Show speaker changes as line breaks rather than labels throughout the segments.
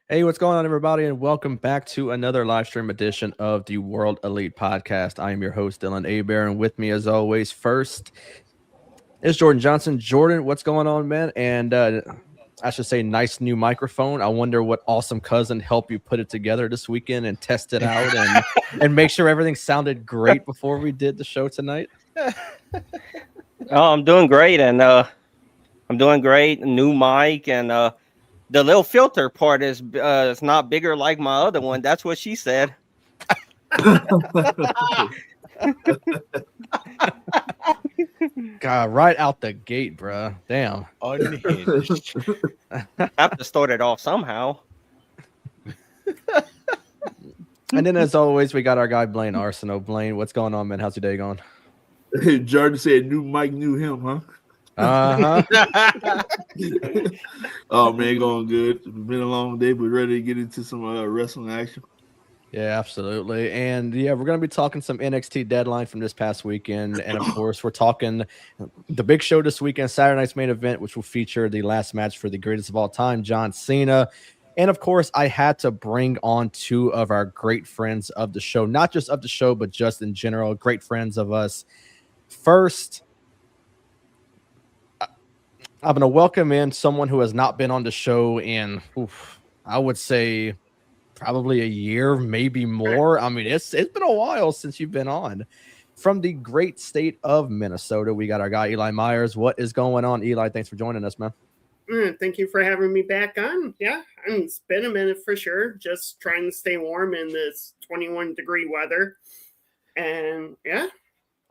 Hey, what's going on, everybody, and welcome back to another live stream edition of the World Elite Podcast. I am your host, Dylan Abear, and with me, as always, first is Jordan Johnson. Jordan, what's going on, man? And I should say, nice new microphone. I wonder what awesome cousin helped you put it together this weekend and test it out and make sure everything sounded great before we did the show tonight.
I'm doing great, and I'm doing great. New mic, and the little filter part is it's not bigger like my other one. That's what she said.
God, right out the gate, bro. Damn.
Unhinged.
I have to start it off somehow.
And then, as always, we got our guy Blaine Arsenault. Blaine, what's going on, man? How's your day going?
Jordan said, "New Mike, knew him, huh?" Oh man, going good. It's been a long day, but ready to get into some wrestling action.
Yeah, absolutely. And yeah, we're going to be talking some NXT Deadline from this past weekend. And of course, we're talking the big show this weekend, Saturday night's main event, which will feature the last match for the greatest of all time, John Cena. And of course, I had to bring on two of our great friends of the show, not just of the show, but just in general, great friends of us. First, I'm going to welcome in someone who has not been on the show in, I would say, probably a year, maybe more. I mean, it's been a while since you've been on. From the great state of Minnesota, we got our guy, Eli Myers. What is going on, Eli? Thanks for joining us, man.
Thank you for having me back on. Yeah, it's been a minute for sure. Just trying to stay warm in this 21-degree weather. And, yeah,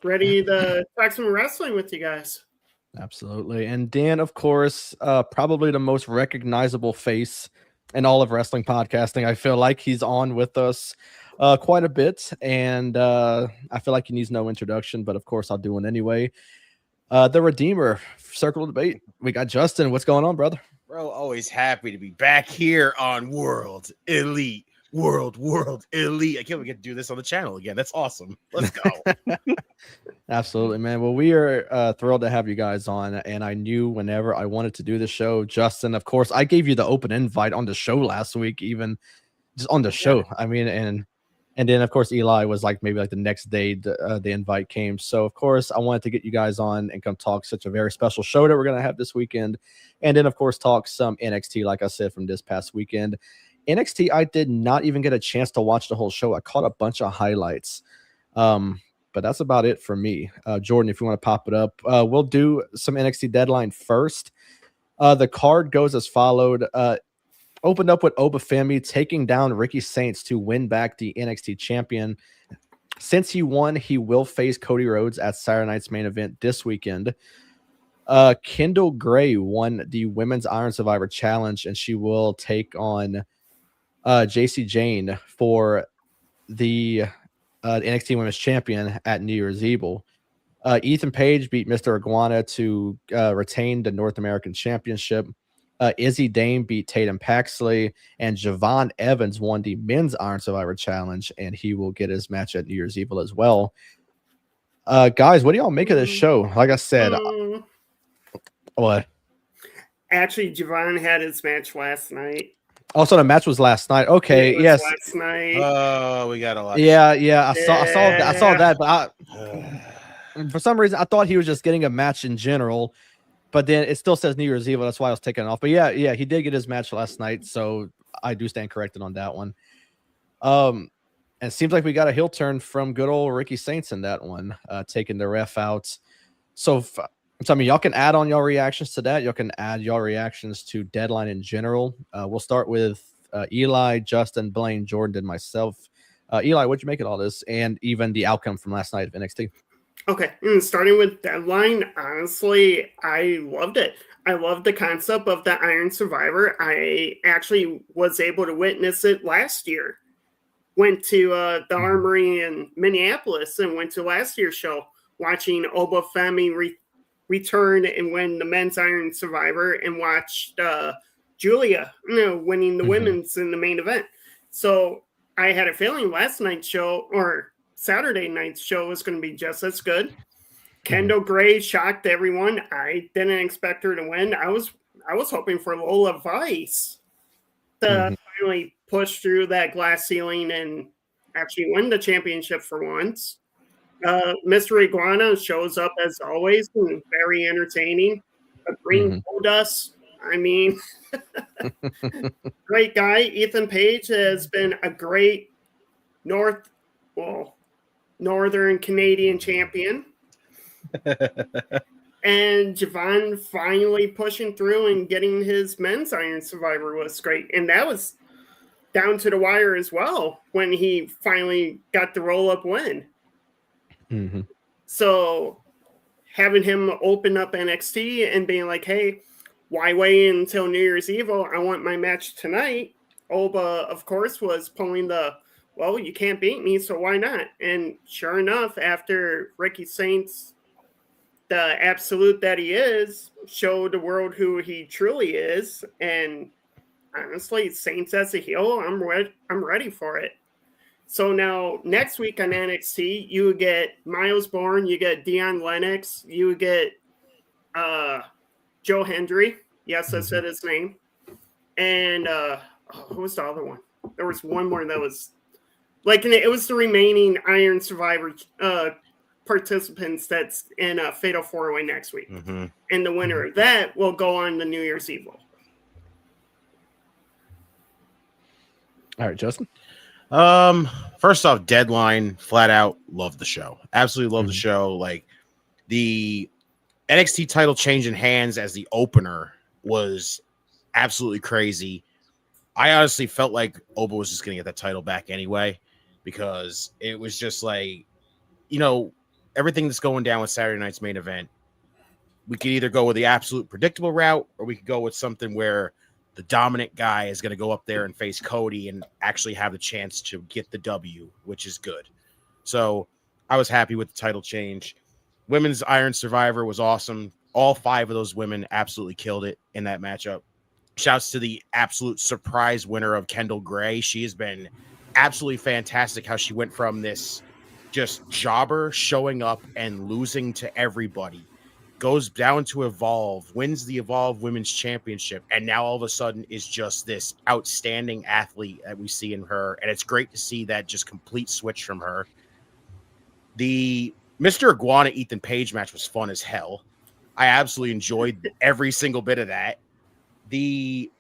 ready to talk some wrestling with you guys.
Absolutely. And Dan, of course, probably the most recognizable face in all of wrestling podcasting. I feel like he's on with us quite a bit, and I feel like he needs no introduction, but of course I'll do one anyway. The Redeemer, Circle of Debate. We got Justin. What's going on, brother?
Bro, always happy to be back here on World Elite. World Elite. I can't get to do this on the channel again. That's awesome. Let's go.
Absolutely, man. Well, we are thrilled to have you guys on, and I knew whenever I wanted to do the show, Justin, of course, I gave you the open invite on the show last week, even just on the show. I mean, and then of course Eli was like maybe like the next day the invite came. So of course I wanted to get you guys on and come talk such a very special show that we're gonna have this weekend, and then of course talk some NXT, like I said, from this past weekend. NXT, I did not even get a chance to watch the whole show. I caught a bunch of highlights. But that's about it for me. Jordan, if you want to pop it up, we'll do some NXT Deadline first. The card goes as followed. Opened up with Obafemi taking down Ricky Saints to win back the NXT champion. Since he won, he will face Cody Rhodes at Saturday night's main event this weekend. Kendall Gray won the Women's Iron Survivor Challenge, and she will take on JC Jane for the NXT Women's Champion at New Year's Evil. Ethan Page beat Mr. Iguana to retain the North American Championship. Izzy Dame beat Tatum Paxley, and Javon Evans won the Men's Iron Survivor Challenge, and he will get his match at New Year's Evil as well. Guys, what do y'all make of this show? Like I said, what?
Actually, Javon had his match last night.
Also, the match was last night. Okay,
It was
yes,
last night.
Oh, we got a lot.
yeah. I saw
Yeah.
that, but for some reason, I thought he was just getting a match in general. But then it still says New Year's Eve. That's why I was taking it off. But yeah, he did get his match last night, so I do stand corrected on that one. And it seems like we got a heel turn from good old Ricky Saints in that one, taking the ref out. So, I mean, y'all can add on y'all reactions to that. Y'all can add y'all reactions to Deadline in general. We'll start with Eli, Justin, Blaine, Jordan, and myself. Eli, what'd you make of all this, and even the outcome from last night of NXT?
Okay, and starting with Deadline, honestly, I loved it. I loved the concept of the Iron Survivor. I actually was able to witness it last year. Went to the Armory in Minneapolis and went to last year's show, watching Oba Femi return and win the Men's Iron Survivor, and watched Julia, winning the women's in the main event. So I had a feeling last night's show, or Saturday night's show, was going to be just as good. Kendall Gray shocked everyone. I didn't expect her to win. I was hoping for Lola Vice to finally push through that glass ceiling and actually win the championship for once. Mr. Iguana shows up as always and very entertaining. A green Goldust. I mean, great guy. Ethan Page has been a great Northern Canadian champion. And Javon finally pushing through and getting his Men's Iron Survivor was great. And that was down to the wire as well when he finally got the roll-up win. So having him open up NXT and being like, hey, why wait until New Year's Eve? I want my match tonight. Oba, of course, was pulling well, you can't beat me, so why not? And sure enough, after Ricky Saints, the absolute that he is, showed the world who he truly is. And honestly, Saints as a heel, I'm ready for it. So now next week on NXT, you get Miles Bourne, you get Dion Lennox, you get Joe Hendry. Yes, I said his name. And who was the other one? There was one more that was it was the remaining Iron Survivor participants that's in a Fatal 4-Way next week. And the winner of that will go on the New Year's Eve.
All right, Justin.
First off, Deadline, flat out love the show. Absolutely love the show. Like, the NXT title change in hands as the opener was absolutely crazy. I honestly felt like Oba was just going to get that title back anyway, because it was just like, everything that's going down with Saturday night's main event, we could either go with the absolute predictable route, or we could go with something where the dominant guy is going to go up there and face Cody and actually have the chance to get the W, which is good. So I was happy with the title change. Women's Iron Survivor was awesome. All 5 of those women absolutely killed it in that matchup. Shouts to the absolute surprise winner of Kendall Gray. She has been absolutely fantastic, how she went from this just jobber showing up and losing to everybody, goes down to Evolve, wins the Evolve Women's Championship, and now all of a sudden is just this outstanding athlete that we see in her. And it's great to see that just complete switch from her. The Mr. Iguana Ethan Page match was fun as hell. I absolutely enjoyed every single bit of that. The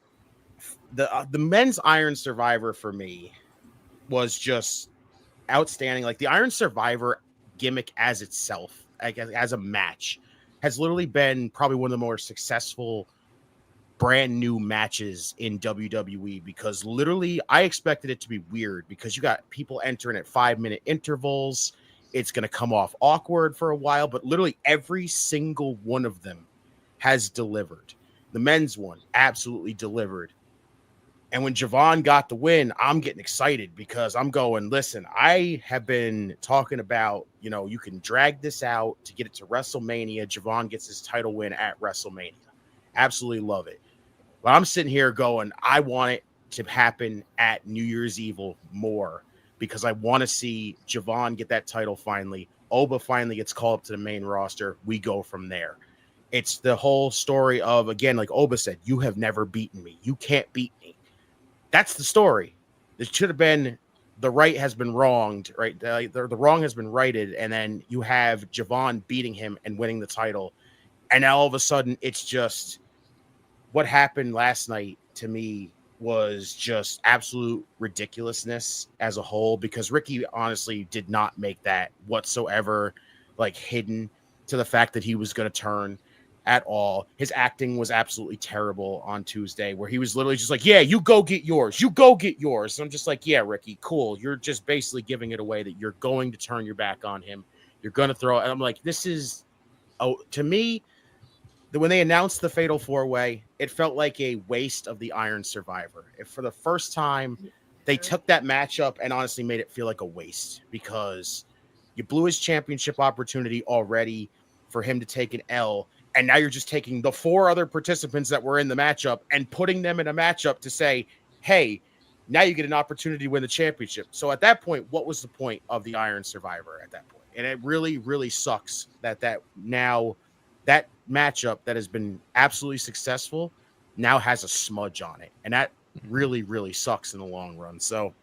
Men's Iron Survivor for me was just outstanding. Like, the Iron Survivor gimmick as itself, as a match, has literally been probably one of the more successful brand new matches in WWE, because literally I expected it to be weird because you got people entering at 5-minute intervals. It's going to come off awkward for a while, but literally every single one of them has delivered. The men's one absolutely delivered. And when Javon got the win, I'm getting excited because I'm going, listen, I have been talking about, you can drag this out to get it to WrestleMania. Javon gets his title win at WrestleMania. Absolutely love it. But I'm sitting here going, I want it to happen at New Year's Eve more, because I want to see Javon get that title finally. Oba finally gets called up to the main roster. We go from there. It's the whole story of, again, like Oba said, you have never beaten me. You can't beat me. That's the story. It should have been the right has been wronged, right? The wrong has been righted, and then you have Javon beating him and winning the title. And now all of a sudden, it's just what happened last night to me was just absolute ridiculousness as a whole, because Ricky honestly did not make that whatsoever like hidden to the fact that he was going to turn at all. His acting was absolutely terrible on Tuesday, where he was literally just like, yeah, you go get yours. You go get yours. And I'm just like, yeah, Ricky, cool. You're just basically giving it away that you're going to turn your back on him. You're going to throw. And I'm like, this is, to me, when they announced the Fatal 4-Way, it felt like a waste of the Iron Survivor. If for the first time, they took that matchup and honestly made it feel like a waste, because you blew his championship opportunity already for him to take an L. And now you're just taking the 4 other participants that were in the matchup and putting them in a matchup to say, hey, now you get an opportunity to win the championship. So at that point, what was the point of the Iron Survivor at that point? And it really, really sucks that now that matchup that has been absolutely successful now has a smudge on it. And that really, really sucks in the long run. So,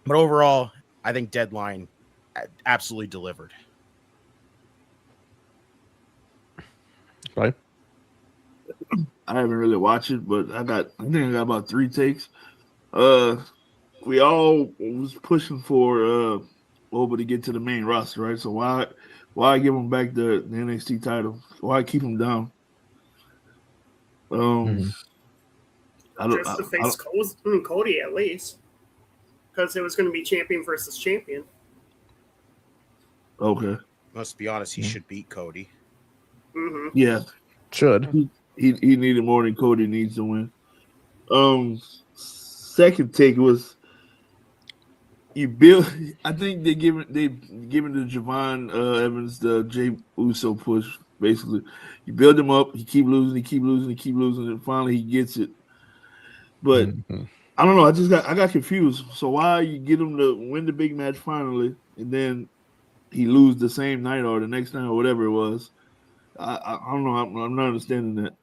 but overall, I think Deadline absolutely delivered.
Right.
I haven't really watched it, but I think I got about 3 takes. We all was pushing for Oba to get to the main roster, right? So why give him back the NXT title? Why keep him down? I don't.
Just to face Cody at least, because it was going to be champion versus champion.
Okay.
Let's be honest, he should beat Cody.
Mm-hmm.
Yeah,
Should.
he needed more than Cody needs to win. Second take was you build. I think they giving the Javon Evans the Jay Uso push. Basically, you build him up. He keep losing. And finally he gets it. But I don't know. I got confused. So why you get him to win the big match finally, and then he lose the same night or the next night or whatever it was? I don't know. I'm not understanding that.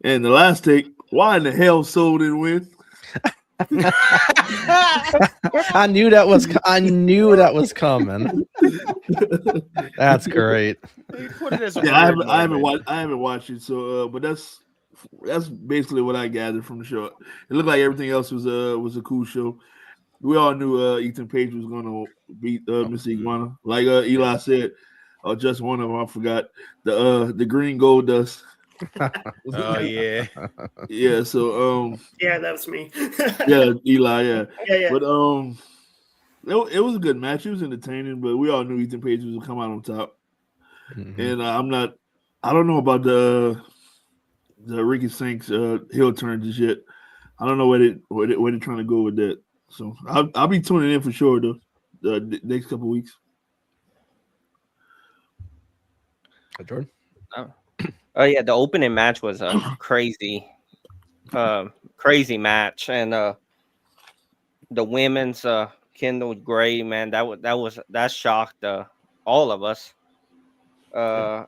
And the last take, why in the hell Soul didn't win?
I knew that was coming. That's great.
I haven't watched it. So, but that's basically what I gathered from the show. It looked like everything else was a cool show. We all knew Ethan Page was going to beat Miss Iguana, like Eli said. Just one of them, I forgot the green gold dust.
Oh yeah,
yeah. So
yeah, that was me.
yeah, Eli.
Yeah.
But it was a good match. It was entertaining, but we all knew Ethan Page was gonna come out on top. And I don't know about the Ricky Sinks heel turn just yet. I don't know where they're trying to go with that. So I'll be tuning in for sure though the next couple weeks.
Jordan?
Oh yeah, the opening match was a crazy match, and the women's Kendall Gray, man, that shocked all of us. And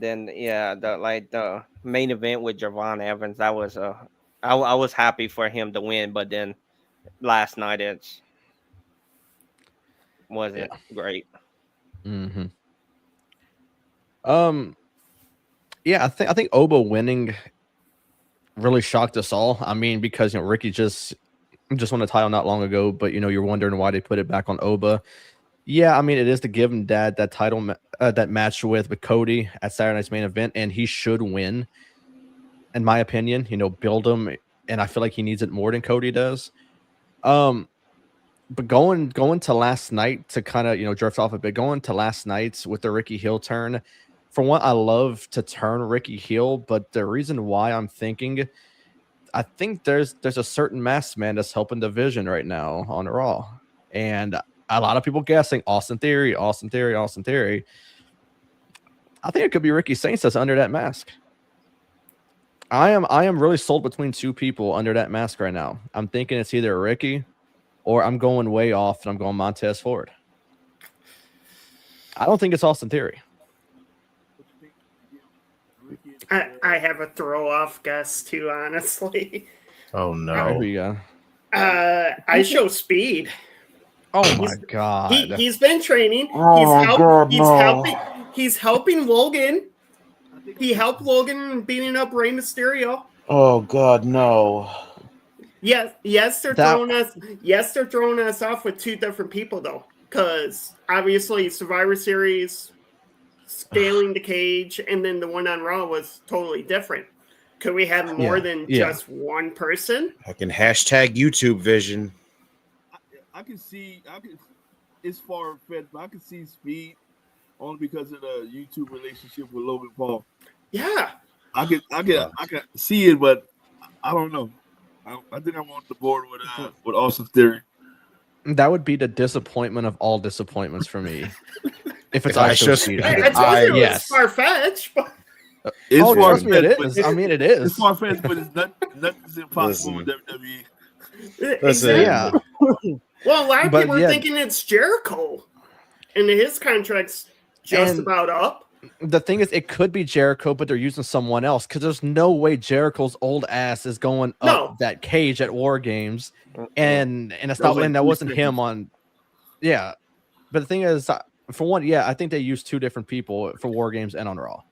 then the main event with Javon Evans, that was I was happy for him to win, but then last night it wasn't great.
Mm-hmm. Yeah, I think Oba winning really shocked us all. I mean, because Ricky just won a title not long ago, but you're wondering why they put it back on Oba. Yeah, I mean, it is to give him that title that match with Cody at Saturday Night's Main Event, and he should win, in my opinion. Build him, and I feel like he needs it more than Cody does. But going to last night to kind of drift off a bit, going to last night's with the Ricky heel turn. For one, I love to turn Ricky heel, but the reason why I think there's a certain masked man that's helping the Vision right now on Raw, and a lot of people guessing Austin Theory. I think it could be Ricky Saints that's under that mask. I am really sold between 2 people under that mask right now. I'm thinking it's either Ricky or I'm going way off and I'm going Montez Ford. I don't think it's Austin Theory.
I have a throw-off guess, too, honestly.
Oh
Who
no.
you got?
I show Speed.
Oh my god.
He's been training. He's helping Logan. He helped Logan beating up Rey Mysterio.
Oh god, no.
Yes, they're throwing us off with two different people though, because obviously Survivor Series, scaling the cage, and then the one on Raw was totally different. Could we have more than just one person?
I can hashtag YouTube vision.
I can see. It's far fetched, but I can see Speed only because of the YouTube relationship with Logan Paul.
Yeah,
I can see it, but I don't know. I think I'm on the board with Austin Theory.
That would be the disappointment of all disappointments for me. If it's
I
I Show
just-
Speed.
I told you it
yes.
was far-fetched, but
It's
Oh,
far
trust me, it
fetched.
is. I mean, it is.
It's far fetched, but it's nothing's impossible with WWE.
Listen.
exactly.
Yeah.
Well, a lot of
But
people are
yeah.
thinking it's Jericho, and his contract's just
And-
about up.
The thing is, it could be Jericho, but they're using someone else because there's no way Jericho's old ass is going up
No.
that cage at War Games, and it's
That
not,
was like
and that
3
wasn't
seconds.
him on. Yeah, but the thing is, for one, yeah, I think they used two different people for War Games and on Raw.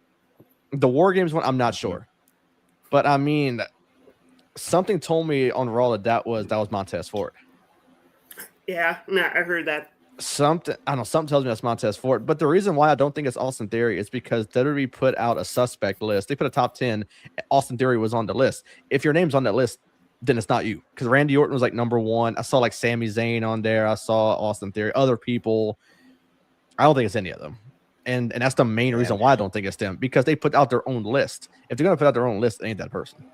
The War Games one, I'm not sure, but I mean, something told me on Raw that was Montez Ford.
Yeah, no, I heard that.
Something I don't know. Something tells me that's Montez Ford. But the reason why I don't think it's Austin Theory is because WWE put out a suspect list. They put a top 10. Austin Theory was on the list. If your name's on that list, then it's not you. Because Randy Orton was like number 1. I saw like Sami Zayn on there. I saw Austin Theory. Other people. I don't think it's any of them. And that's the main reason why I don't think it's them, because they put out their own list. If they're gonna put out their own list, it ain't that person.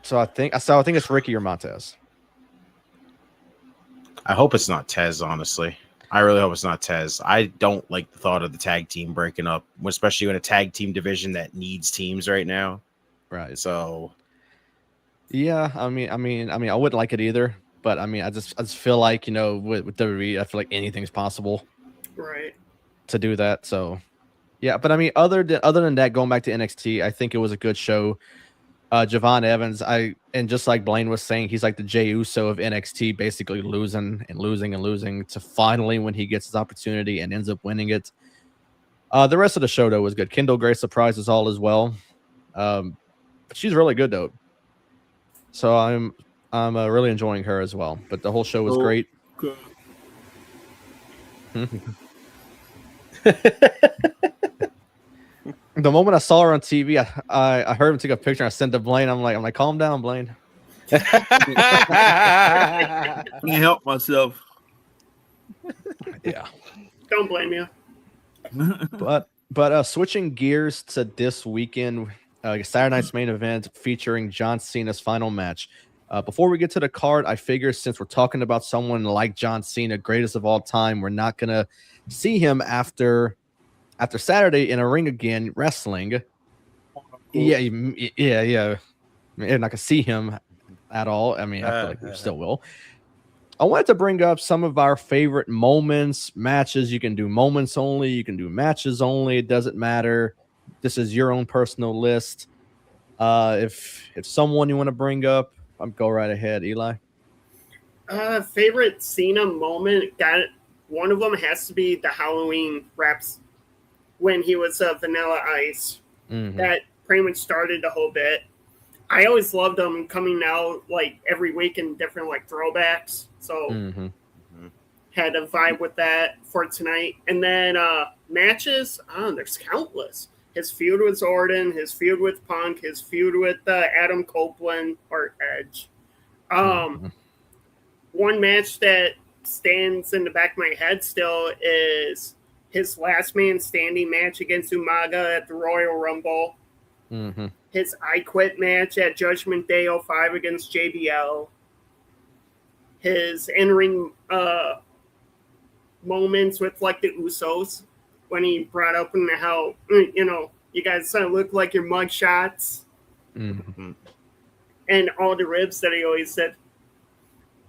So I think it's Ricky or Montez.
I hope it's not Tez, honestly. I really hope it's not Tez. I don't like the thought of the tag team breaking up, especially in a tag team division that needs teams right now.
Right.
So
Yeah, I mean, I wouldn't like it either, but I mean, I just feel like, you know, with WWE, I feel like anything's possible
Right.
to do that. So, yeah, but I mean, other than that, going back to NXT, I think it was a good show. Javon Evans, and just like Blaine was saying, he's like the Jey Uso of NXT, basically losing and losing and losing to finally when he gets his opportunity and ends up winning it. The rest of the show though was good. Kendall Grace surprises all as well. But she's really good though. So I'm really enjoying her as well. But the whole show was great. The moment I saw her on TV, I heard him take a picture. And I sent to Blaine. I'm like, calm down, Blaine.
Can't help myself.
Yeah.
Don't blame you.
But switching gears to this weekend, Saturday night's main event featuring John Cena's final match. Before we get to the card, I figure since we're talking about someone like John Cena, greatest of all time, we're not gonna see him after Saturday in a ring again wrestling. Yeah. You're not gonna see him at all. I mean, I feel like we still will. I wanted to bring up some of our favorite moments, matches. You can do moments only, you can do matches only. It doesn't matter. This is your own personal list. If someone you want to bring up, go right ahead, Eli.
Favorite Cena moment? One of them has to be the Halloween raps when he was Vanilla Ice.
Mhm.
That pretty much started the whole bit. I always loved them coming out like every week in different like throwbacks. So
Mhm.
had a vibe with that for tonight. And then matches, there's countless. His feud with Orton, his feud with Punk, his feud with Adam Copeland or Edge. One match that stands in the back of my head still is his last man standing match against Umaga at the Royal Rumble.
Mhm.
His I Quit match at Judgment Day 05 against JBL. His in-ring moments with like the Usos when he brought up in how, you guys look like your mug shots
Mhm.
and all the ribs that he always said.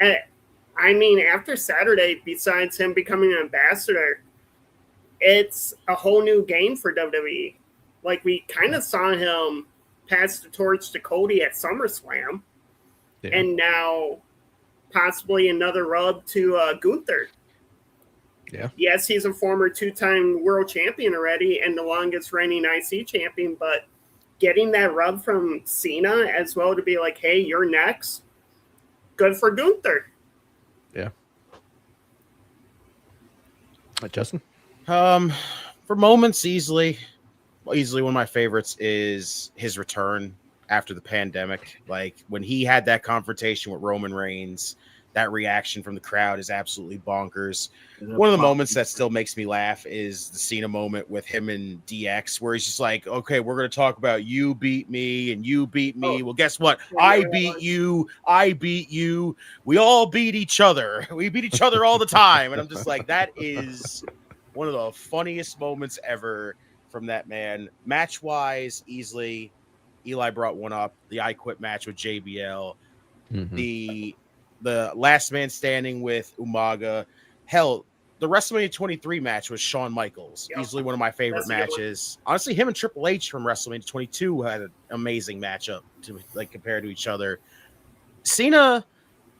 I mean, after Saturday, besides him becoming an ambassador, it's a whole new game for WWE. Like we kind of saw him pass the torch to Cody at SummerSlam, and now possibly another rub to Gunther.
Yeah.
Yes, he's a former 2-time world champion already and the longest reigning IC champion, but getting that rub from Cena as well to be like, hey, you're next, good for Gunther.
Yeah. Justin?
For moments, easily one of my favorites is his return after the pandemic. Like when he had that confrontation with Roman Reigns, that reaction from the crowd is absolutely bonkers. One of the moments that still makes me laugh is the Cena moment with him and DX, where he's just like, okay, we're going to talk about you beat me and you beat me. Well, guess what? I beat you. We all beat each other. We beat each other all the time. And I'm just like, that is one of the funniest moments ever from that man. Match-wise, easily, Eli brought one up. The I Quit match with JBL. The last man standing with Umaga. Hell, the WrestleMania 23 match was Shawn Michaels. Easily one of my favorite matches. Honestly, him and Triple H from WrestleMania 22 had an amazing matchup to like compare to each other. Cena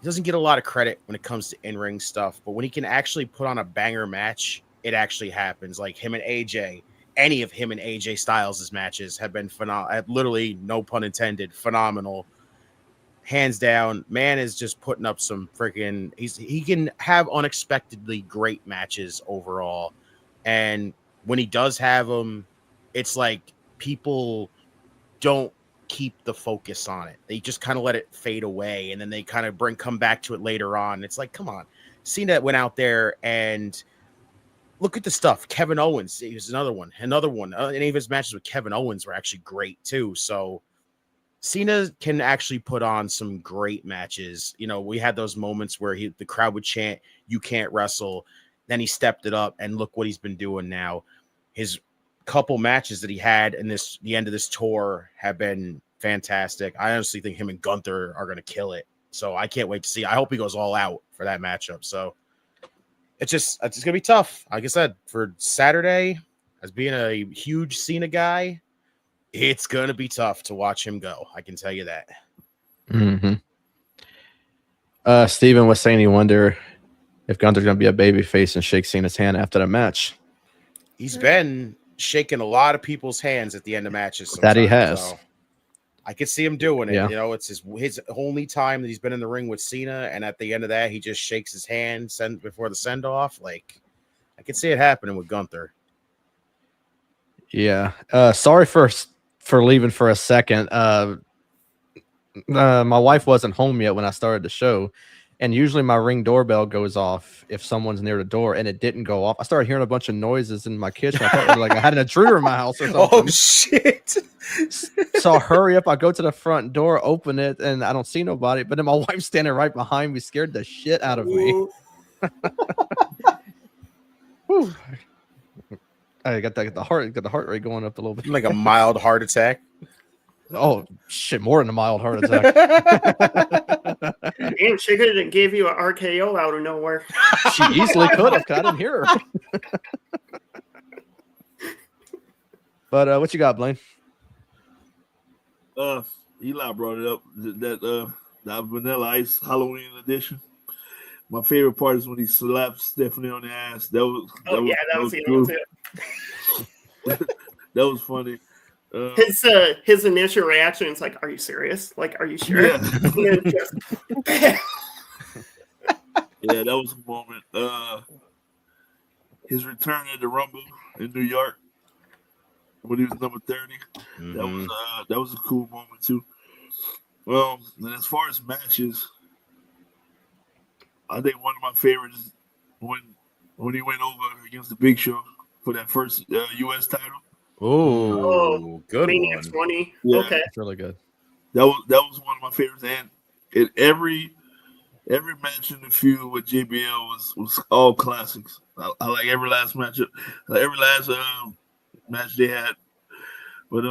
doesn't get a lot of credit when it comes to in-ring stuff, but when he can actually put on a banger match, it actually happens. Like him and AJ, any of him and AJ Styles' matches have been phenomenal. Literally, no pun intended, phenomenal. Hands down, man is just putting up some freaking. He can have unexpectedly great matches overall, and when he does have them, it's like people don't keep the focus on it. They just kind of let it fade away, and then they kind of come back to it later on. It's like, come on, Cena went out there and look at the stuff. Kevin Owens, he was another one. Any of his matches with Kevin Owens were actually great too. So Cena can actually put on some great matches. You know, we had those moments where the crowd would chant, "You can't wrestle." Then he stepped it up, and look what he's been doing now. His couple matches that he had in the end of this tour have been fantastic. I honestly think him and Gunther are going to kill it. So I can't wait to see. I hope he goes all out for that matchup. So it's going to be tough. Like I said, for Saturday, as being a huge Cena guy, it's going to be tough to watch him go. I can tell you that.
Steven was saying he wonder if Gunther's going to be a babyface and shake Cena's hand after the match.
He's been shaking a lot of people's hands at the end of matches.
That he has.
So I could see him doing it.
Yeah.
You know, it's his only time that he's been in the ring with Cena, and at the end of that, he just shakes his hand before the send-off. Like, I could see it happening with Gunther.
Yeah. Sorry for leaving for a second. My wife wasn't home yet when I started the show, and usually my Ring doorbell goes off if someone's near the door, and it didn't go off. I started hearing a bunch of noises in my kitchen. I thought like I had an intruder in my house or something.
Oh shit!
So I hurry up. I go to the front door, open it, and I don't see nobody. But then my wife's standing right behind me, scared the shit out of me. I got the heart rate going up a little bit.
Like a mild heart attack.
Oh shit! More than a mild heart attack.
Damn, she could have gave you an RKO out of nowhere.
She easily could have. I didn't hear her. But what you got, Blaine?
Eli brought it up that Vanilla Ice Halloween edition. My favorite part is when he slapped Stephanie on the ass. That was
the
that was funny.
His initial reaction is like, "Are you serious? Like, are you sure?"
Yeah,
Yeah,
that was a moment. His return at the Rumble in New York when he was number 30.
Mm-hmm.
That was a cool moment too. And as far as matches, I think one of my favorites when he went over against the Big Show for that first U.S. title.
Oh, good
Mania
one.
20.
Yeah.
Okay,
It's really good.
That was one of my favorites, and every match in the feud with JBL was all classics. I like every last matchup, every last match they had. But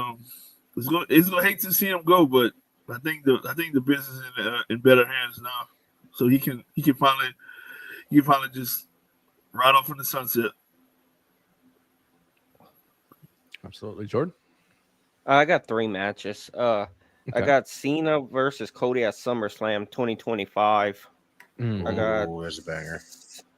it's gonna hate to see him go, but I think the business is in better hands now, so he can finally just ride off in the sunset.
Absolutely, Jordan.
I got 3 matches. I
Okay.
got Cena versus Cody at SummerSlam 2025.
Mhm.
I got
Ooh, there's a banger.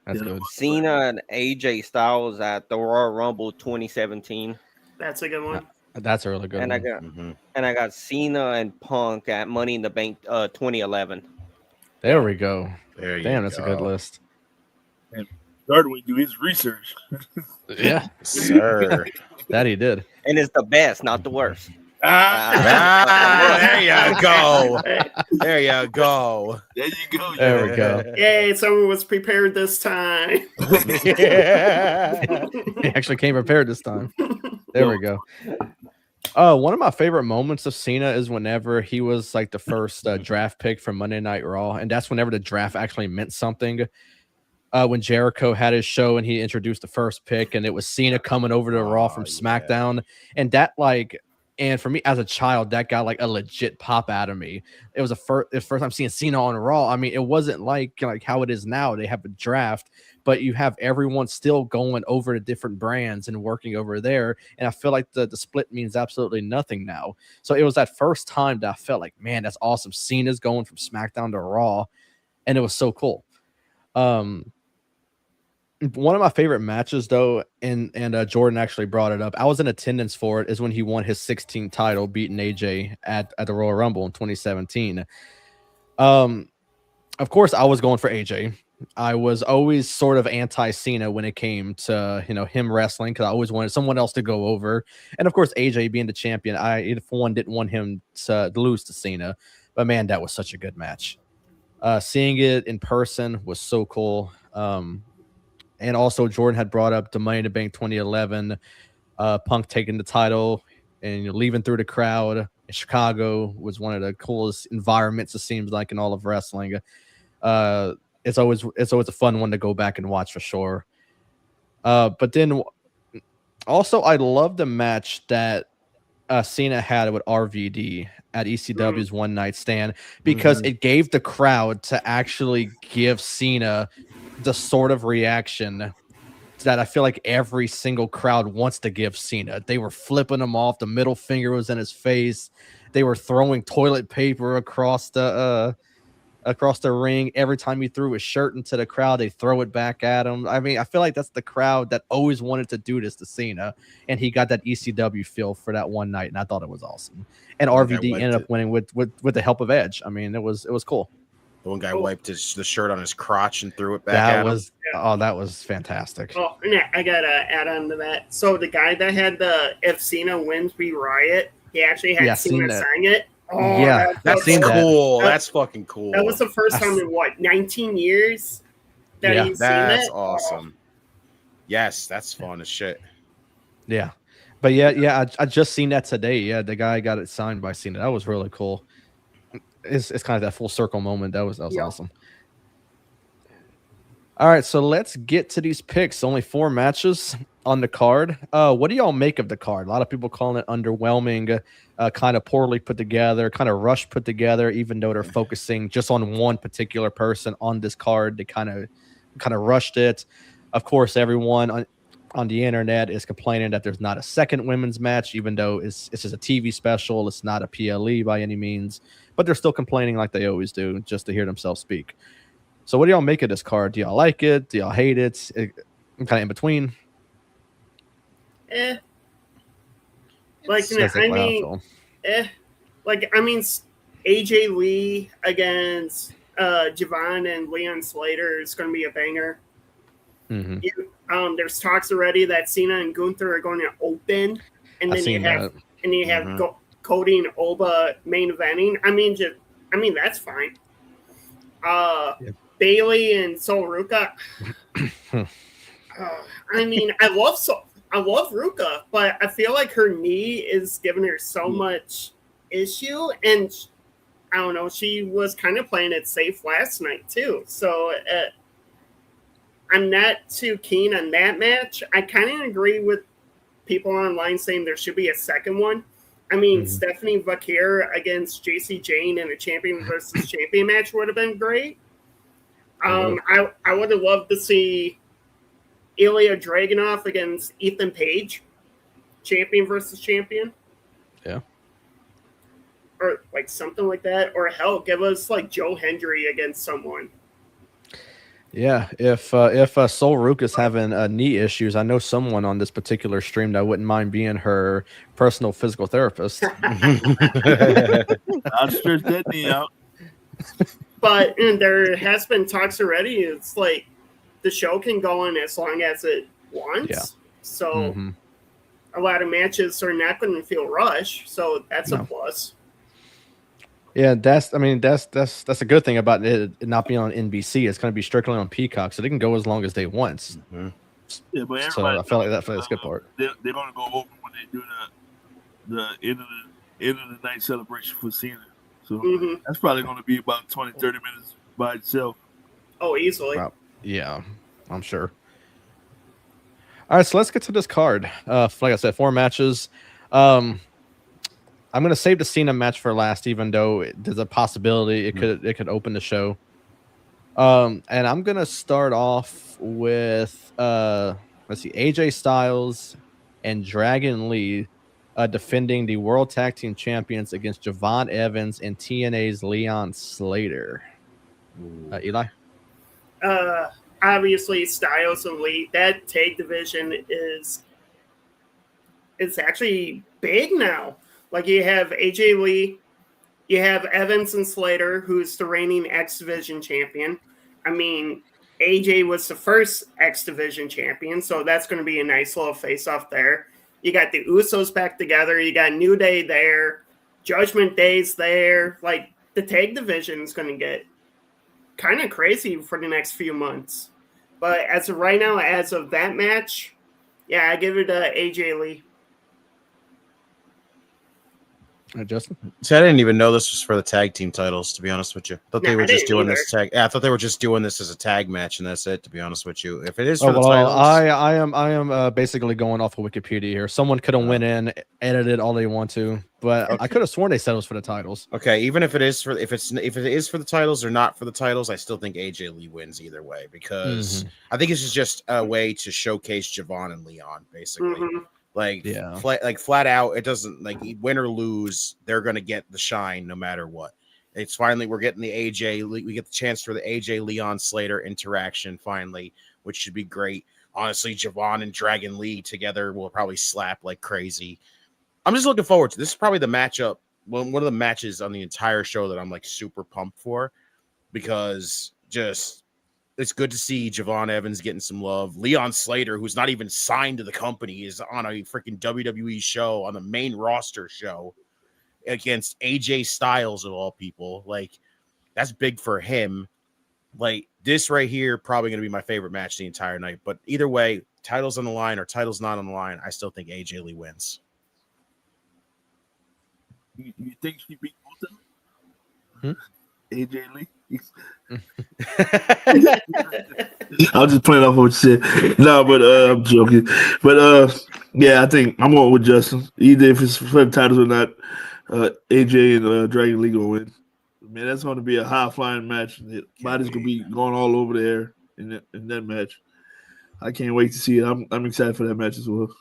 That's
Yeah.
good.
Cena and AJ Styles at the Royal Rumble 2017,
That's a good one.
That's a really good
and
one.
Mm-hmm.
I got Cena and Punk at Money in the Bank 2011.
There we go.
There you
Damn, that's a good
go.
list.
And Darwin do his research.
Yeah,
Sir.
that he did.
And it's the best, not the worst.
There you go.
Hey,
There you go.
There you go.
There we go.
yay, someone was prepared this time.
Yeah.
He actually came prepared this time. There we go. One of my favorite moments of Cena is whenever he was like the first draft pick from Monday Night Raw, and that's whenever the draft actually meant something. When Jericho had his show and he introduced the first pick, and it was Cena coming over to Raw from
yeah.
SmackDown, and that like, and for me as a child, that got like a legit pop out of me. It was the first time seeing Cena on Raw. I mean, it wasn't like how it is now. They have a draft, but you have everyone still going over to different brands and working over there. And I feel like the split means absolutely nothing now. So it was that first time that I felt like, man, that's awesome. Cena's going from SmackDown to Raw, and it was so cool. One of my favorite matches, though, and Jordan actually brought it up. I was in attendance for it. Is when he won his 16th title, beating AJ at the Royal Rumble in 2017. Of course, I was going for AJ. I was always sort of anti Cena when it came to him wrestling, because I always wanted someone else to go over. And of course, AJ being the champion, I for one didn't want him to lose to Cena. But man, that was such a good match. Seeing it in person was so cool. And also, Jordan had brought up the Money in the Bank 2011, Punk taking the title and leaving through the crowd in Chicago was one of the coolest environments, it seems like, in all of wrestling. It's always a fun one to go back and watch for sure. But then also, I love the match that Cena had with RVD at ECW's One Night Stand, because it gave the crowd to actually give Cena the sort of reaction that I feel like every single crowd wants to give Cena. They were flipping him off. The middle finger was in his face. They were throwing toilet paper across the ring. Every time he threw his shirt into the crowd, they throw it back at him. I mean, I feel like that's the crowd that always wanted to do this to Cena, and he got that ECW feel for that one night, and I thought it was awesome. And RVD ended up winning with the help of Edge. I mean, it was cool.
The one guy wiped the shirt on his crotch and threw it back at him.
That was fantastic.
Oh, and I gotta add on to that. So the guy that had the "If Cena wins, we riot," he actually had Cena sign it. Oh,
yeah,
that's cool. That's fucking cool.
That was the first time in 19 years that he's seen that.
That's awesome. Yes, that's fun as shit.
Yeah, but yeah, I just seen that today. Yeah, the guy got it signed by Cena. That was really cool. It's kind of that full circle moment. That was awesome. All right, so let's get to these picks. Only 4 matches on the card. What do y'all make of the card? A lot of people calling it underwhelming, kind of poorly put together, kind of rushed put together, even though they're focusing just on one particular person on this card. They kind of rushed it. Of course, everyone on the internet is complaining that there's not a second women's match, even though it's just a TV special. It's not a PLE by any means, but they're still complaining like they always do, just to hear themselves speak. So what do y'all make of this card? Do y'all like it? Do y'all hate it? I'm kind of in between.
AJ Lee against Javon and Leon Slater is going to be a banger. There's talks already that Cena and Gunther are going to open, and then you have Cody and Oba main eventing. I mean that's fine. Bailey and Sol Ruka. I love Ruka, but I feel like her knee is giving her so much issue, and I don't know. She was kind of playing it safe last night too, so I'm not too keen on that match. I kind of agree with people online saying there should be a second one. I mean, Stephanie Vaquer against JC Jane in a champion versus champion match would have been great. I would have loved to see Ilya Dragunov against Ethan Page, champion versus champion.
Yeah.
Or like something like that. Or hell, give us like Joe Hendry against someone.
Yeah, if Sol Rook is having knee issues, I know someone on this particular stream that wouldn't mind being her personal physical therapist.
I'll stretch that knee out.
But there has been talks already. It's like the show can go on as long as it wants.
Yeah.
So a lot of matches are not going to feel rushed. So that's a plus.
Yeah, that's a good thing about it not being on NBC. It's going to be strictly on Peacock, so they can go as long as they want.
Yeah, but
So I felt like that's a good part.
They're going to go over when they do the end of the night celebration for Cena. So that's probably going to be about 20, 30 minutes by itself.
Oh, easily.
Yeah, I'm sure. All right, so let's get to this card. Like I said, 4 matches. I'm going to save the Cena match for last, even though there's a possibility it could open the show. And I'm going to start off with let's see, AJ Styles and Dragon Lee defending the World Tag Team Champions against Javon Evans and TNA's Leon Slater. Eli?
Obviously, Styles and Lee, that tag division is actually big now. Like you have AJ Lee, you have Evans and Slater, who's the reigning X Division champion. I mean, AJ was the first X Division champion, so that's going to be a nice little face-off there. You got the Usos back together. You got New Day there. Judgment Day's there. Like, the tag division is going to get kind of crazy for the next few months. But as of right now, as of that match, yeah, I give it to AJ Lee.
Justin?
See, I didn't even know this was for the tag team titles, to be honest with you. I thought they were just doing this tag. Yeah, I thought they were just doing this as a tag match, and that's it, to be honest with you. If it is for the titles,
I am basically going off of Wikipedia here. Someone could have went in, edited all they want to, but I could have sworn they said it was for the titles.
Okay, even if it is for if it is for the titles or not for the titles, I still think AJ Lee wins either way because I think this is just a way to showcase Javon and Leon, basically. Like, flat out, it doesn't, like, win or lose, they're going to get the shine no matter what. It's finally, we're getting the AJ, we get the chance for the AJ Leon Slater interaction finally, which should be great. Honestly, Javon and Dragon Lee together will probably slap like crazy. I'm just looking forward to this. Is probably the matchup, one of the matches on the entire show that I'm like super pumped for because just it's good to see Javon Evans getting some love. Leon Slater, who's not even signed to the company, is on a freaking WWE show, on the main roster show against AJ Styles of all people. Like, that's big for him. Like, this right here, probably going to be my favorite match the entire night. But either way, titles on the line or titles not on the line, I still think AJ Lee wins.
You think she beat both of them? AJ Lee? I'll just play it off what you said. No, but I'm joking. But yeah, I think I'm going with Justin. Either if it's for the titles or not, AJ and Dragon Lee gonna win. Man, that's going to be a high flying match. Body's gonna be going all over the air in that match. I can't wait to see it. I'm excited for that match as well.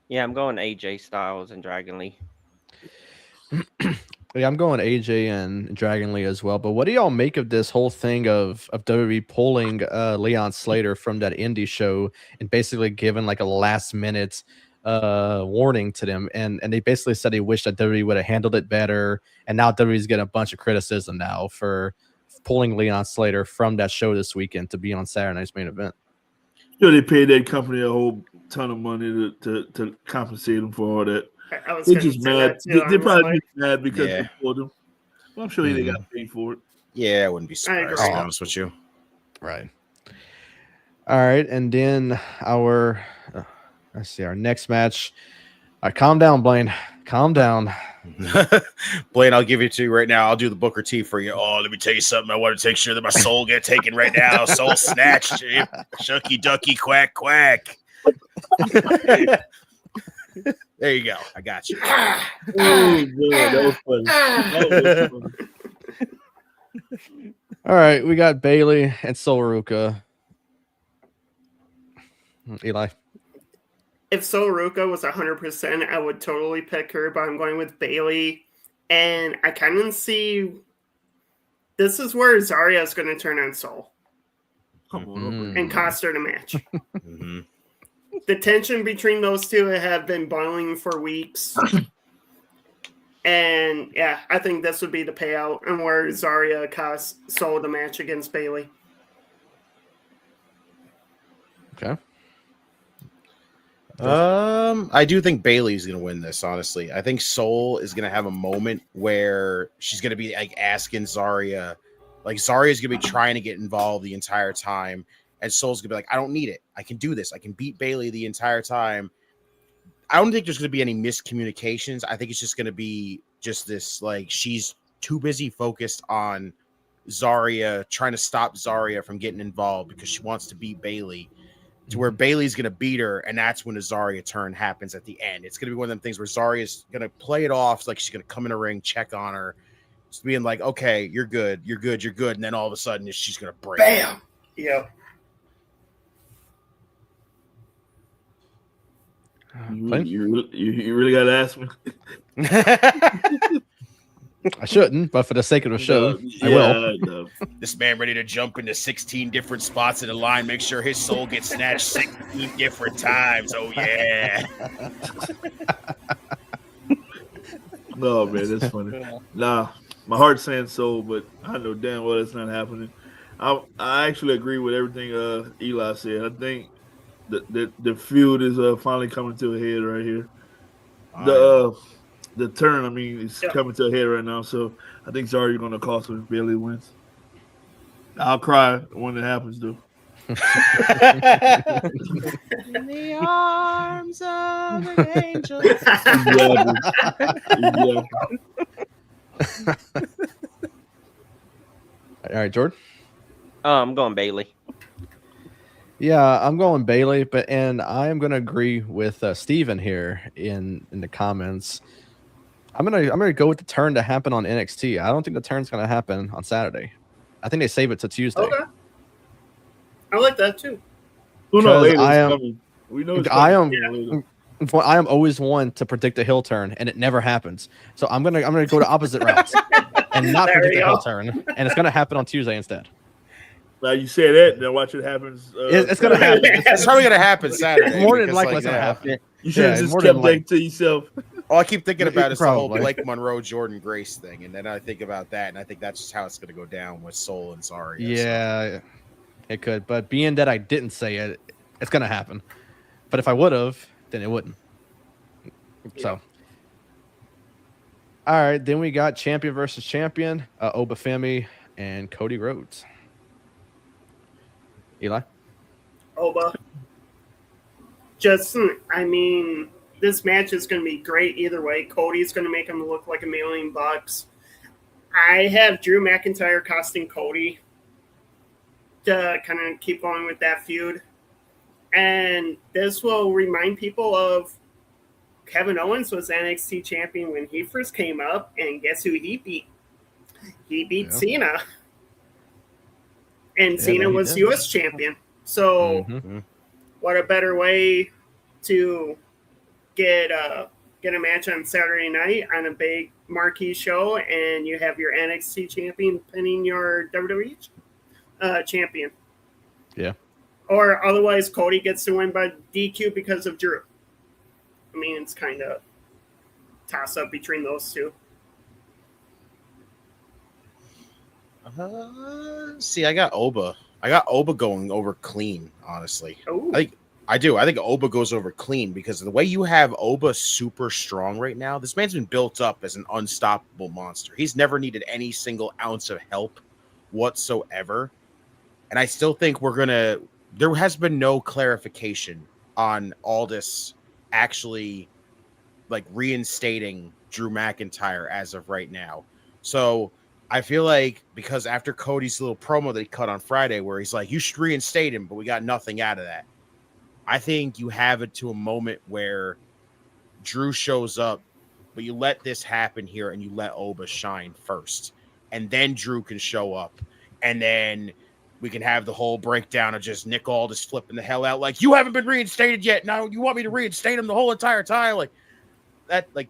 Yeah, I'm going AJ Styles and Dragon Lee.
Yeah, I'm going AJ and Dragon Lee as well. But what do y'all make of this whole thing of WWE pulling Leon Slater from that indie show and basically giving like a last minute warning to them? And they basically said they wish that WWE would have handled it better. And now WWE's getting a bunch of criticism now for pulling Leon Slater from that show this weekend to be on Saturday night's main event.
You know, they paid that company a whole ton of money to compensate them for all that. They're just mad. They're probably just mad because they pulled them. Well, I'm sure they got paid for it.
Yeah, I wouldn't be surprised, to be honest with you.
Right. All right, and then our next match. All right, calm down, Blaine. Calm down.
Blaine, I'll give it to you right now. I'll do the Booker T for you. Oh, let me tell you something. I want to make sure that my soul get taken right now. Soul snatched. Shucky ducky quack quack. There you go. I got you.
Oh, man, that was funny. That was funny.
All right, we got Bailey and Sol Ruka. Eli.
if Solaruka was 100%, I would totally pick her, but I'm going with Bailey. And I kind of see this is where Zarya is going to turn on Sol
Come on.
and cost her the match.
Mm-hmm.
The tension between those two have been boiling for weeks. And yeah, I think this would be the payout and where Zarya cost Sol the match against Bailey.
Okay.
I do think Bailey's gonna win this. Honestly, I think Sol is gonna have a moment where she's gonna be like asking Zarya, like Zarya's gonna be trying to get involved the entire time, and Sol's gonna be like, "I don't need it. I can do this. I can beat Bailey the entire time." I don't think there's gonna be any miscommunications. I think it's just gonna be just this like she's too busy focused on Zarya, trying to stop Zarya from getting involved because she wants to beat Bailey. To where Bailey's going to beat her, and that's when the Zarya turn happens at the end. It's going to be one of them things where Zarya's going to play it off like she's going to come in a ring, check on her, just being like, okay, you're good, and then all of a sudden she's going to break.
Bam! Yep.
You really got to ask me.
I shouldn't, but for the sake of the show, I will.
This man ready to jump into 16 different spots in the line, make sure his soul gets snatched 16 different times. Oh, yeah.
No, man, that's funny. Nah, my heart's saying so, but I know damn well it's not happening. I actually agree with everything Eli said. I think the feud is finally coming to a head right here. The turn, I mean, is coming to a head right now. So I think Zarya's going to cost her if Bailey wins. I'll cry when it happens, though.
In the arms of an angel.
All right, Jordan.
I'm going Bailey.
Yeah, I'm going Bailey, and I am going to agree with Steven here in the comments. I'm gonna go with the turn to happen on NXT. I don't think the turn's gonna happen on Saturday. I think they save it to Tuesday.
Okay. I like that too.
Who knows?
I am always one to predict a heel turn, and it never happens. So I'm gonna go the opposite route and not predict a heel turn, and it's gonna happen on Tuesday instead.
Now you say that, then watch it happens.
It's gonna happen.
It's probably gonna happen Saturday.
More than likely, it's gonna happen.
You should have just kept that to yourself.
All I keep thinking about is the whole Blake Monroe, Jordan Grace thing, and then I think about that, and I think that's just how it's going to go down with Sol and Zarya.
Yeah, it could, but being that I didn't say it, it's going to happen. But if I would have, then it wouldn't. So, all right, then we got champion versus champion, Obafemi and Cody Rhodes. Eli?
Oba. Just, I mean, this match is going to be great either way. Cody's going to make him look like $1 million. I have Drew McIntyre costing Cody to kind of keep going with that feud. And this will remind people of Kevin Owens was NXT champion when he first came up, and guess who he beat? He beat Cena. And Cena was US champion. So what a better way to get a match on Saturday night on a big marquee show, and you have your NXT champion pinning your WWE champion.
Yeah.
Or otherwise, Cody gets to win by DQ because of Drew. I mean, it's kind of toss up between those two.
See, I got Oba. I got Oba going over clean, honestly.
Ooh.
I do. I think Oba goes over clean because the way you have Oba super strong right now, this man's been built up as an unstoppable monster. He's never needed any single ounce of help whatsoever. And I still think there has been no clarification on Aldis actually like reinstating Drew McIntyre as of right now. So I feel like because after Cody's little promo that he cut on Friday where he's like, you should reinstate him, but we got nothing out of that. I think you have it to a moment where Drew shows up, but you let this happen here and you let Oba shine first. And then Drew can show up. And then we can have the whole breakdown of just Nick Aldis flipping the hell out, like, you haven't been reinstated yet. Now you want me to reinstate him the whole entire time? Like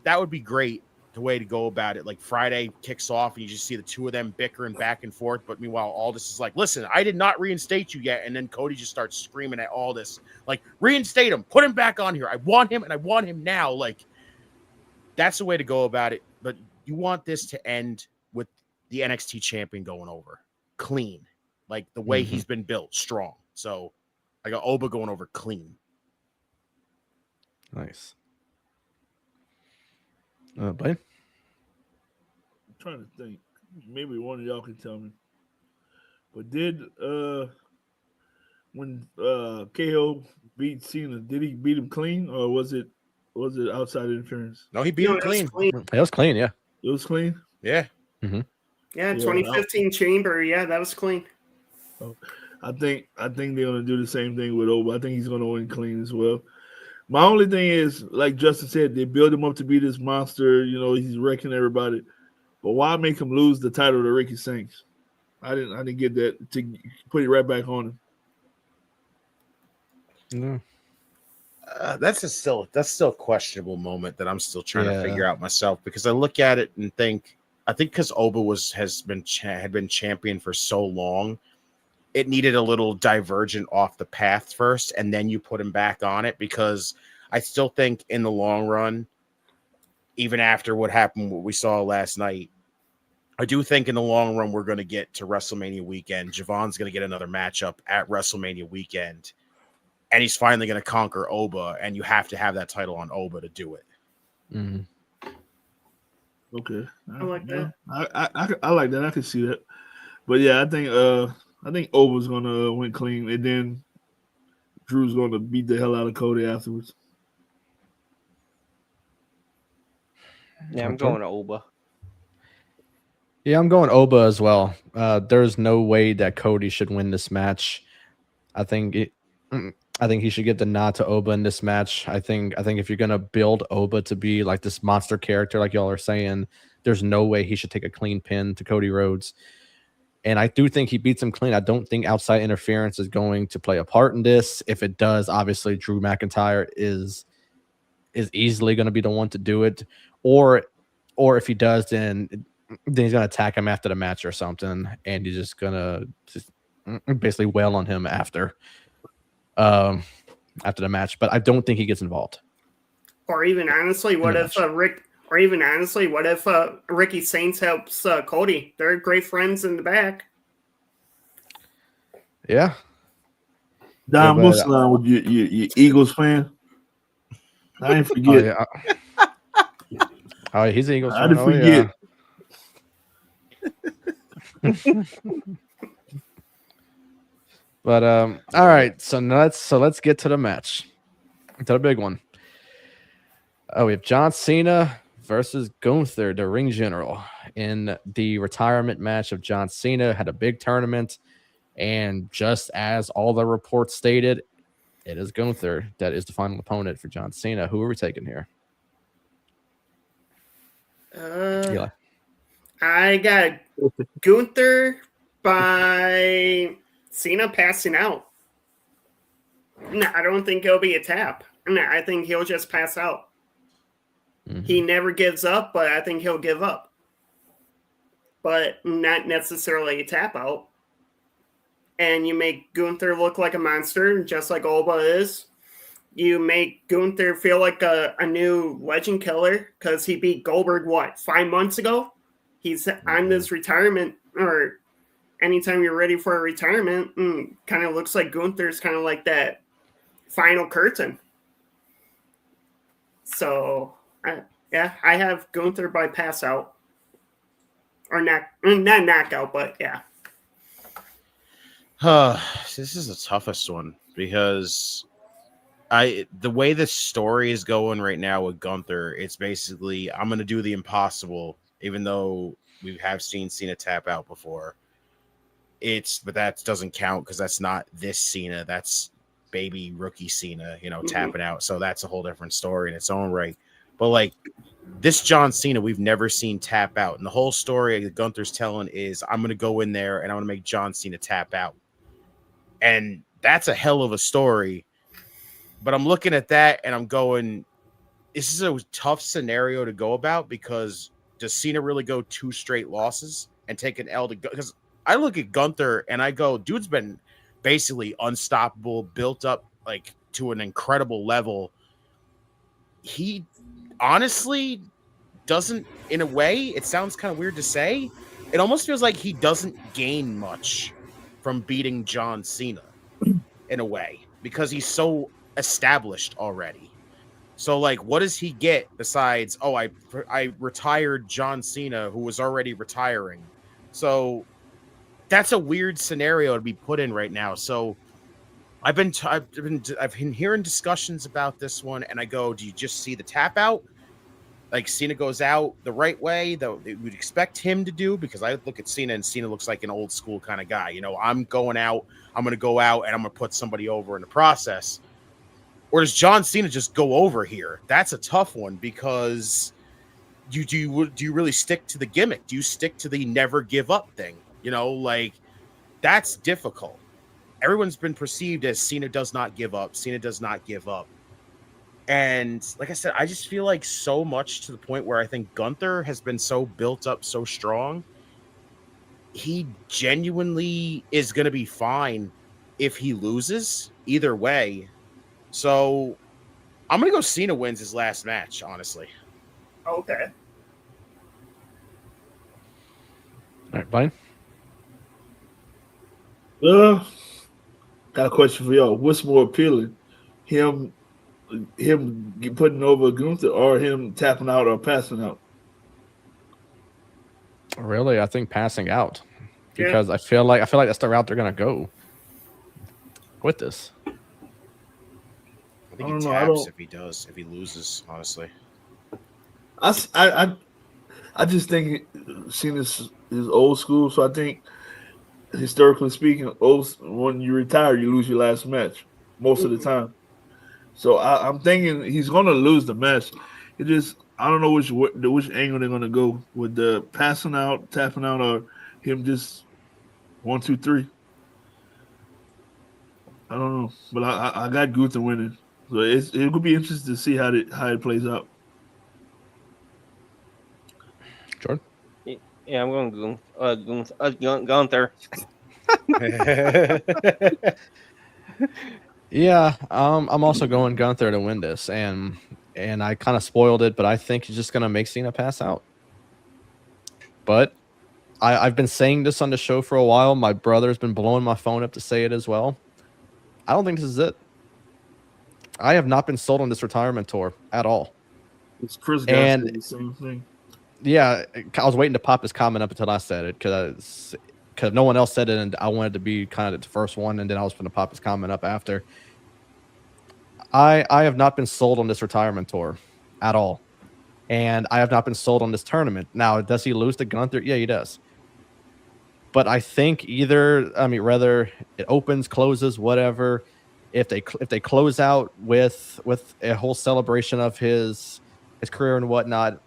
that would be great. The way to go about it. Like Friday kicks off and you just see the two of them bickering back and forth. But meanwhile, Aldis is like, listen, I did not reinstate you yet. And then Cody just starts screaming at Aldis, like, reinstate him, put him back on here. I want him and I want him now. Like, that's the way to go about it. But you want this to end with the NXT champion going over clean, like the way he's been built, strong. So I got Oba going over clean.
Nice. Blaine?
I'm trying to think. Maybe one of y'all can tell me. But did when KO beat Cena, did he beat him clean or was it outside interference?
No, he beat him clean.
That was clean, yeah.
It was clean?
Yeah.
Mm-hmm.
Yeah, 2015 Chamber. Yeah, that was clean.
I think they're gonna do the same thing with Oba. I think he's gonna win clean as well. My only thing is, like Justin said, they build him up to be this monster. You know, he's wrecking everybody. But why make him lose the title to Ricky Saints? I didn't get that, to put it right back on him.
No.
That's still a questionable moment that I'm still trying to figure out myself, because I look at it and think, I think because Oba had been champion for so long, it needed a little divergent off the path first, and then you put him back on it, because I still think in the long run, even after what we saw last night, I do think in the long run we're going to get to WrestleMania weekend. Javon's going to get another matchup at WrestleMania weekend, and he's finally going to conquer Oba, and you have to have that title on Oba to do it.
Mm-hmm.
Okay,
I like that.
I like that. I can see that. But yeah, I think Oba's gonna win clean, and then Drew's gonna beat the hell out of Cody afterwards.
Yeah, I'm going to Oba.
Yeah, I'm going Oba as well. There's no way that Cody should win this match. I think he should get the nod to Oba in this match. I think if you're gonna build Oba to be like this monster character, like y'all are saying, there's no way he should take a clean pin to Cody Rhodes. And I do think he beats him clean. I don't think outside interference is going to play a part in this. If it does, obviously Drew McIntyre is easily going to be the one to do it. Or if he does, then he's going to attack him after the match or something, and he's just going to basically wail on him after the match. But I don't think he gets involved.
Or even honestly, what if Ricky Saints helps Cody? They're great friends in the back.
Yeah.
Don Mussolini, with your Eagles fan. I didn't forget.
Oh, he's an Eagles fan.
I didn't forget.
But all right. So let's get to the match, to the big one. We have John Cena versus Gunther, the ring general, in the retirement match of John Cena. Had a big tournament, and just as all the reports stated, it is Gunther that is the final opponent for John Cena. Who are we taking here? Eli.
I got Gunther by Cena passing out. No, I don't think it'll be a tap. No, I think he'll just pass out. Mm-hmm. He never gives up, but I think he'll give up. But not necessarily a tap out. And you make Gunther look like a monster, just like Oba is. You make Gunther feel like a new legend killer because he beat Goldberg, 5 months ago? He's on this retirement, or anytime you're ready for a retirement, kind of looks like Gunther's kind of like that final curtain. So... I have Gunther by pass out, or not knockout, but yeah.
This is the toughest one, because the way the story is going right now with Gunther, it's basically I'm going to do the impossible, even though we have seen Cena tap out before. But that doesn't count because that's not this Cena. That's baby rookie Cena, tapping out. So that's a whole different story in its own right. But like this John Cena, we've never seen tap out. And the whole story that Gunther's telling is I'm going to go in there and I'm going to make John Cena tap out. And that's a hell of a story. But I'm looking at that and I'm going, this is a tough scenario to go about, because does Cena really go 2 straight losses and take an L to go? Because I look at Gunther and I go, dude's been basically unstoppable, built up like to an incredible level. He honestly doesn't, in a way, it sounds kind of weird to say, it almost feels like he doesn't gain much from beating John Cena in a way, because he's so established already. So, like, what does he get besides, oh, I retired John Cena, who was already retiring? So that's a weird scenario to be put in right now. So I've been hearing discussions about this one, and I go, do you just see the tap out? Like, Cena goes out the right way that we'd expect him to do, because I look at Cena and Cena looks like an old school kind of guy. You know, I'm going to go out and I'm going to put somebody over in the process. Or does John Cena just go over here? That's a tough one, because do you really stick to the gimmick? Do you stick to the never give up thing? You know, like, that's difficult. Everyone's been perceived as Cena does not give up. Cena does not give up. And like I said, I just feel like so much to the point where I think Gunther has been so built up, so strong. He genuinely is going to be fine if he loses either way. So I'm going to go Cena wins his last match, honestly.
Okay.
All right, Blaine.
Got a question for y'all. What's more appealing? Him putting over Gunther, or him tapping out or passing out?
Really, I think passing out, because I feel like that's the route they're gonna go with this.
I think he taps if he loses, honestly.
I just think Cena's is old school, so I think, historically speaking, when you retire, you lose your last match most of the time. So I'm thinking he's going to lose the match. It just, I don't know which angle they're going to go with, the passing out, tapping out, or him just 1, 2, 3. I don't know, but I got Gunther winning, so it would be interesting to see how it plays out.
Jordan.
Yeah, I'm going Gunther.
Yeah, I'm also going Gunther to win this, and I kind of spoiled it, but I think he's just gonna make Cena pass out. But I've been saying this on the show for a while. My brother's been blowing my phone up to say it as well. I don't think this is it. I have not been sold on this retirement tour at all.
It's Chris Gunn saying the same thing.
Yeah, I was waiting to pop this comment up until I said it, because no one else said it, and I wanted to be kind of the first one, and then I was going to pop his comment up after. I have not been sold on this retirement tour at all, and I have not been sold on this tournament. Now, does he lose to Gunther? Yeah, he does. But I think whether it opens, closes, whatever, if they close out with a whole celebration of his career and whatnot,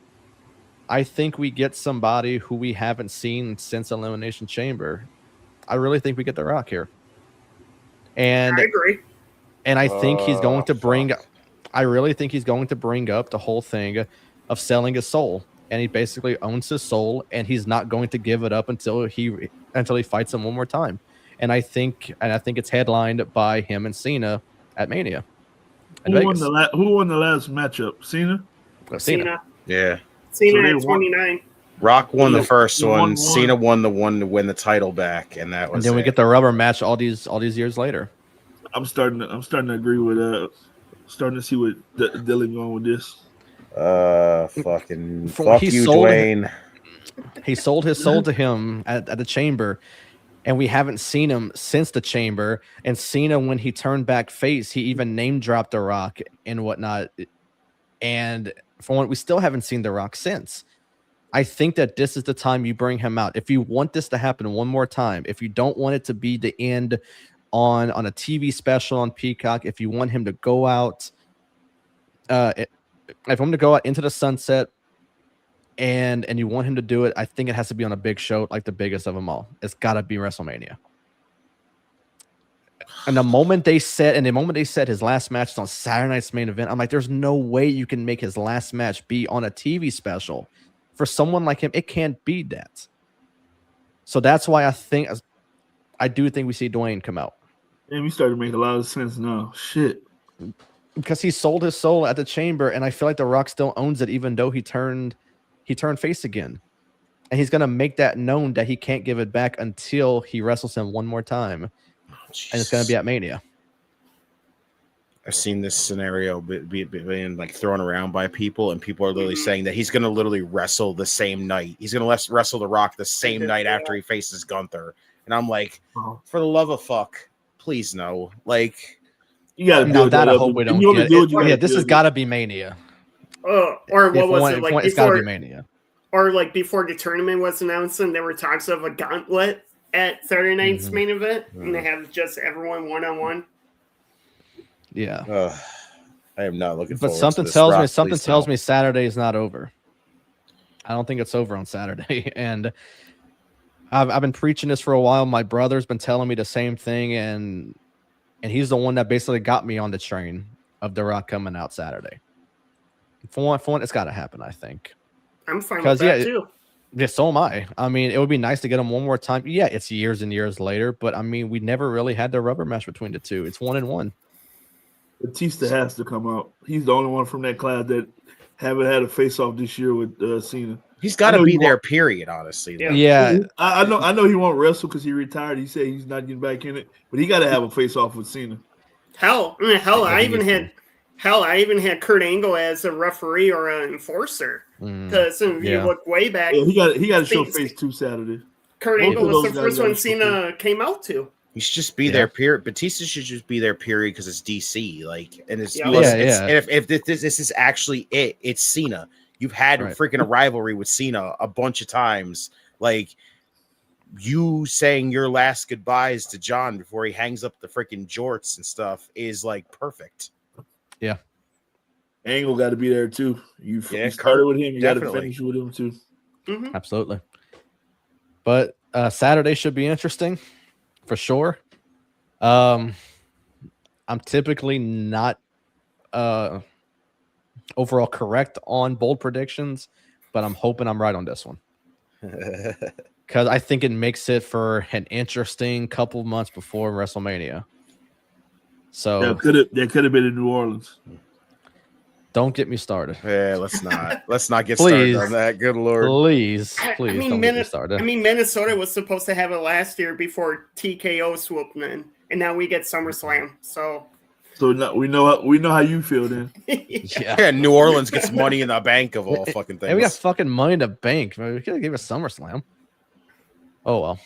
I think we get somebody who we haven't seen since Elimination Chamber. I really think we get The Rock here. And
I agree.
And I think he's going to bring I really think he's going to bring up the whole thing of selling his soul. And he basically owns his soul, and he's not going to give it up until he fights him one more time. And I think it's headlined by him and Cena at Mania.
Who won the last matchup? Cena?
Cena.
Yeah.
Cena at 29.
Rock won the first one. Cena won the one to win the title back, and that was.
And then we get the rubber match all these years later.
I'm starting to agree with starting to see what Dylan going with this.
Fuck you, Dwayne.
He sold his soul to him at the Chamber, and we haven't seen him since the Chamber. And Cena, when he turned back face, he even name dropped The Rock and whatnot. And we still haven't seen The Rock since. I think that this is the time you bring him out. If you want this to happen one more time, if you don't want it to be the end on a TV special on Peacock, if you want him to go out, into the sunset, and you want him to do it, I think it has to be on a big show, like the biggest of them all. It's got to be WrestleMania. And the moment they said his last match is on Saturday night's main event, I'm like, there's no way you can make his last match be on a TV special. For someone like him, it can't be that. So that's why I do think we see Dwayne come out.
And we started to make a lot of sense now. Shit.
Because he sold his soul at the Chamber, and I feel like The Rock still owns it, even though he turned face again. And he's gonna make that known that he can't give it back until he wrestles him one more time. And it's going to be at Mania.
I've seen this scenario being like thrown around by people, and people are literally saying that he's going to literally wrestle the same night. He's going to wrestle The Rock the same night after he faces Gunther. And I'm like, for the love of fuck, please no. Like,
you got to build that
I
up.
hope we don't get it. Yeah, this has got to be Mania.
Or what was it like?
It's got to be Mania.
Or like before the tournament was announced, and there were talks of a gauntlet at Saturday night's main event, and they have just everyone one-on-one.
Yeah.
I am not looking
but
forward
something
to this.
tells
Rock,
me something
please
tells
don't.
me Saturday is not over. I don't think it's over on Saturday. And I've been preaching this for a while. My brother's been telling me the same thing, and he's the one that basically got me on the train of The Rock coming out Saturday. For one, it's got to happen, I think.
I'm fine with that too.
Yeah, so am I. I mean, it would be nice to get him one more time. Yeah, it's years and years later, but I mean, we never really had the rubber match between the two. It's 1-1.
Batista has to come out. He's the only one from that class that haven't had a face-off this year with Cena.
He's got to be there, period, honestly.
Yeah.
I know he won't wrestle because he retired. He said he's not getting back in it, but he got to have a face-off with Cena.
I even had Kurt Angle as a referee or an enforcer. Because if you look way back,
he got to show face too Saturday.
Kurt Angle was the first one Cena came out to.
He should just be there, period. Batista should just be there, period, because it's DC. Like, and it's
Yeah.
if this is actually it's Cena. You've had freaking a rivalry with Cena a bunch of times. Like, you saying your last goodbyes to John before he hangs up the freaking jorts and stuff is like perfect.
Yeah.
Angle got to be there too. You started with him, you got to finish with him too.
Mm-hmm.
Absolutely. But Saturday should be interesting for sure. I'm typically not overall correct on bold predictions, but I'm hoping I'm right on this one. Because I think it makes it for an interesting couple months before WrestleMania. So
that could have been in New Orleans.
Don't get me started.
Yeah, let's not get started on that. Good Lord.
Please don't get me started.
I mean, Minnesota was supposed to have it last year before TKO swooped in, and now we get SummerSlam. So
now we know how you feel then.
Yeah, New Orleans gets money in the bank of all fucking things.
Hey, we got fucking money in the bank. We could have gave us SummerSlam. Oh well.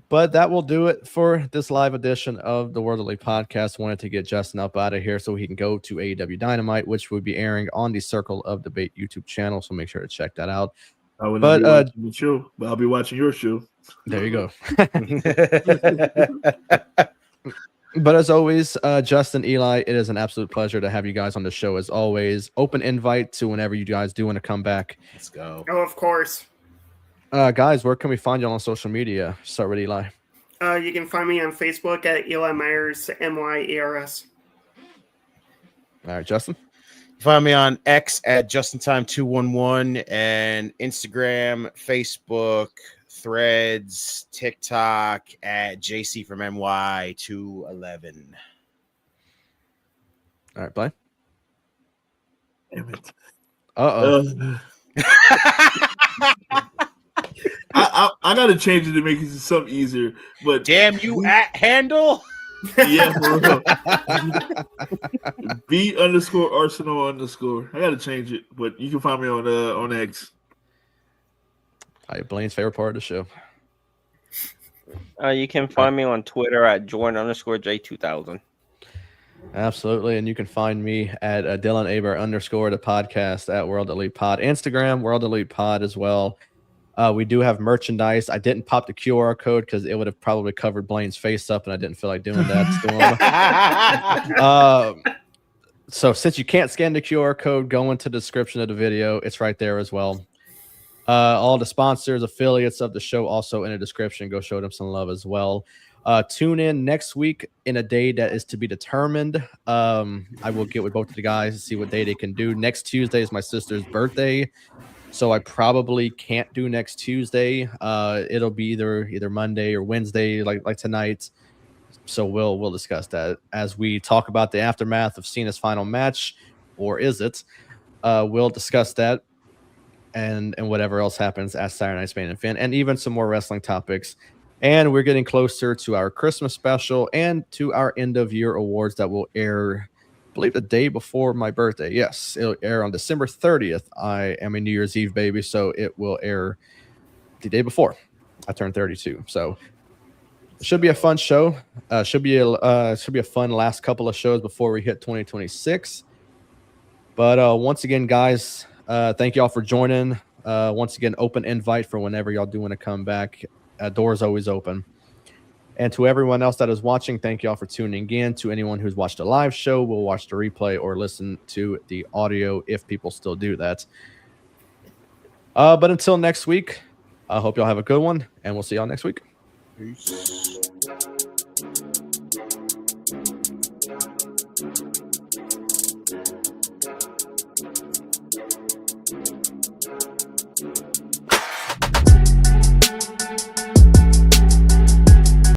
But that will do it for this live edition of the World Elite Podcast. Wanted to get Justin up out of here so he can go to AEW Dynamite, which will be airing on the Circle of Debate YouTube channel. So make sure to check that out.
I will not be watching the show, but I'll be watching your show.
There you go. But as always, Justin, Eli, it is an absolute pleasure to have you guys on the show as always. Open invite to whenever you guys do want to come back.
Let's go.
Oh, of course.
Guys, where can we find you on social media? Start with Eli.
You can find me on Facebook at Eli Myers, MYERS.
All right, Justin.
Find me on X at JustinTime211 and Instagram, Facebook, Threads, TikTok at JC from MY211.
All right, Blaine.
Damn it. I gotta change it to make it something easier. But
damn you at handle.
Yeah, B_Arsenal_. I gotta change it, but you can find me on X.
All right, Blaine's favorite part of the show.
You can find me on Twitter at Jordan_J2000.
Absolutely. And you can find me at Dylan Aber _ the podcast at World Elite Pod. Instagram, World Elite Pod as well. We do have merchandise. I didn't pop the QR code because it would have probably covered Blaine's face up, and I didn't feel like doing that. So since you can't scan the QR code, go into the description of the video. It's right there as well. All the sponsors, affiliates of the show also in the description. Go show them some love as well. Tune in next week in a day that is to be determined. I will get with both of the guys to see what day they can do. Next Tuesday is my sister's birthday, so I probably can't do next Tuesday. It'll be either Monday or Wednesday, like tonight. So we'll discuss that as we talk about the aftermath of Cena's final match, or is it? We'll discuss that and whatever else happens at Saturday Night's Main Event, and even some more wrestling topics. And we're getting closer to our Christmas special and to our end of year awards that will air, I believe, the day before my birthday. Yes, it'll air on December 30th. I am a New Year's Eve baby, so it will air the day before I turn 32. So it should be a fun show. Should be a fun last couple of shows before we hit 2026. But once again, guys, thank y'all for joining. Once again, open invite for whenever y'all do want to come back. Doors always open. And to everyone else that is watching, thank y'all for tuning in. To anyone who's watched a live show, will watch the replay or listen to the audio if people still do that. But until next week, I hope y'all have a good one, and we'll see y'all next week.
Peace.